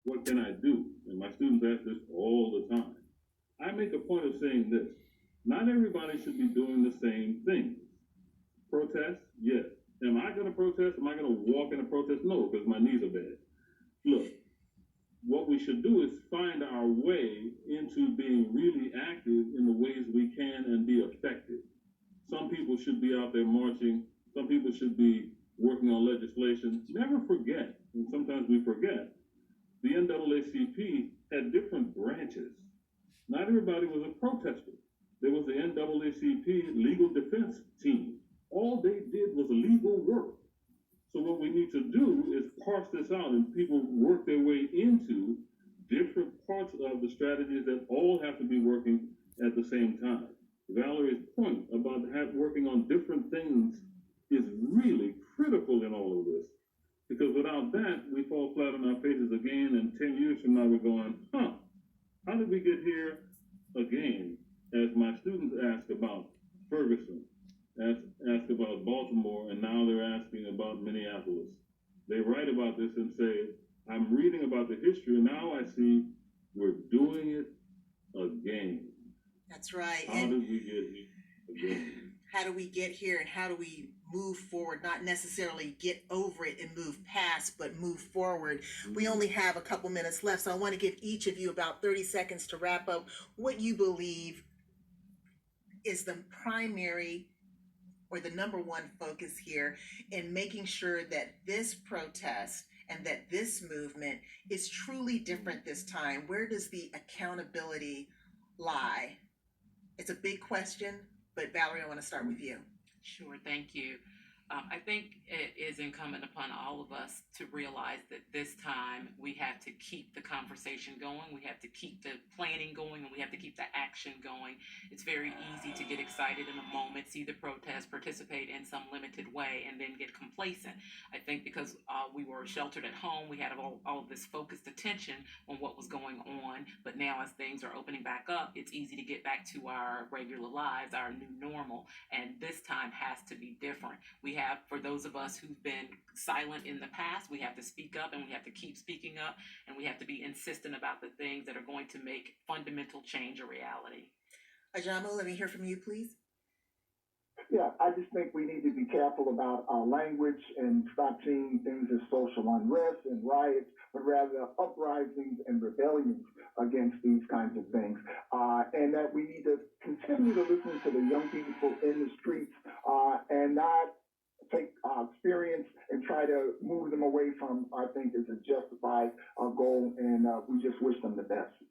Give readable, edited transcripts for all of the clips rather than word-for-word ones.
What can I do? And my students ask this all the time. I make a point of saying this. Not everybody should be doing the same things. Protest? Yes. Am I going to protest? Am I going to walk in a protest? No, because my knees are bad. Look, what we should do is find our way into being really active in the ways we can and be effective. Some people should be out there marching. Some people should be working on legislation. Never forget, and sometimes we forget, the NAACP had different branches. Not everybody was a protester. There was the NAACP legal defense team. All they did was legal work. So what we need to do is parse this out and people work their way into different parts of the strategies that all have to be working at the same time. Valerie's point about working on different things is really critical in all of this. Because without that, we fall flat on our faces again, and 10 years from now we're going, how did we get here again? As my students ask about Ferguson, ask about Baltimore, and now they're asking about Minneapolis. They write about this and say, I'm reading about the history, and now I see we're doing it again. That's right. How did we get here again? How do we get here, and how do we move forward? Not necessarily get over it and move past, but move forward. We only have a couple minutes left, so I want to give each of you about 30 seconds to wrap up what you believe is the primary or the number one focus here in making sure that this protest and that this movement is truly different this time. Where does the accountability lie? It's a big question, but Valerie, I want to start with you. Sure, thank you. I think it is incumbent upon all of us to realize that this time we have to keep the conversation going, we have to keep the planning going, and we have to keep the action going. It's very easy to get excited in a moment, see the protest, participate in some limited way, and then get complacent. I think because we were sheltered at home, we had all of this focused attention on what was going on, but now as things are opening back up, it's easy to get back to our regular lives, our new normal, and this time has to be different. We have, for those of us who've been silent in the past, we have to speak up, and we have to keep speaking up, and we have to be insistent about the things that are going to make fundamental change a reality. Ajamu, let me hear from you, please. Yeah, I just think we need to be careful about our language and stop seeing things as social unrest and riots, but rather uprisings and rebellions against these kinds of things. And that we need to continue to listen to the young people in the streets and not take experience and try to move them away from, I think, is a justified goal, and we just wish them the best.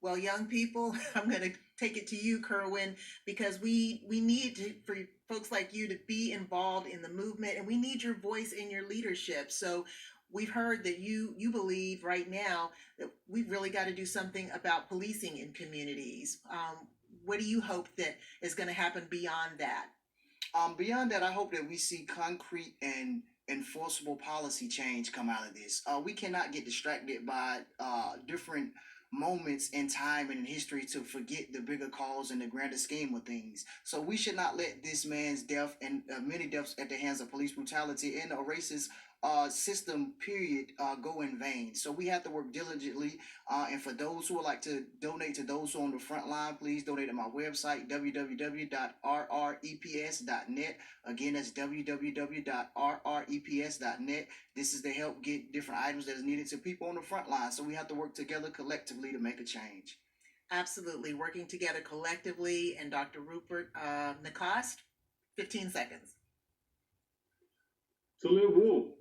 Well, young people, I'm going to take it to you, Kerwin, because we need for folks like you to be involved in the movement, and we need your voice in your leadership. So we've heard that you believe right now that we've really got to do something about policing in communities. What do you hope that is going to happen beyond that? Beyond that, I hope that we see concrete and enforceable policy change come out of this. We cannot get distracted by different moments in time and in history to forget the bigger cause and the grander scheme of things. So we should not let this man's death and many deaths at the hands of police brutality and a racist system period go in vain. So we have to work diligently, and for those who would like to donate to those who are on the front line, please donate at my website, www.rreps.net. Again, that's www.rreps.net. This is to help get different items that is needed to people on the front line. So we have to work together collectively to make a change. Absolutely, working together collectively. And Dr. Rupert Nacoste, 15 seconds. To live woke.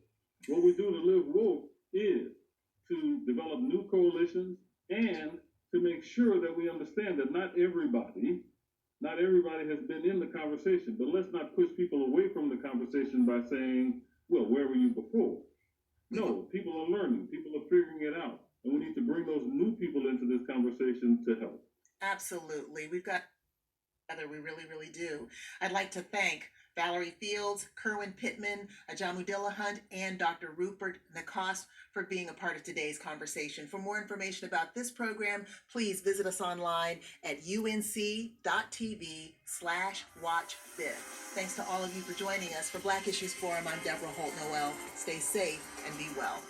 What we do to live woke is to develop new coalitions and to make sure that we understand that not everybody has been in the conversation. But let's not push people away from the conversation by saying, well, where were you before? No, people are learning. People are figuring it out. And we need to bring those new people into this conversation to help. Absolutely. We've got together. We really, really do. I'd like to thank Valerie Fields, Kerwin Pittman, Ajamu Dillahunt, and Dr. Rupert Nacoste for being a part of today's conversation. For more information about this program, please visit us online at unc.tv/watchthis. Thanks to all of you for joining us. For Black Issues Forum, I'm Debra Holt Noel. Stay safe and be well.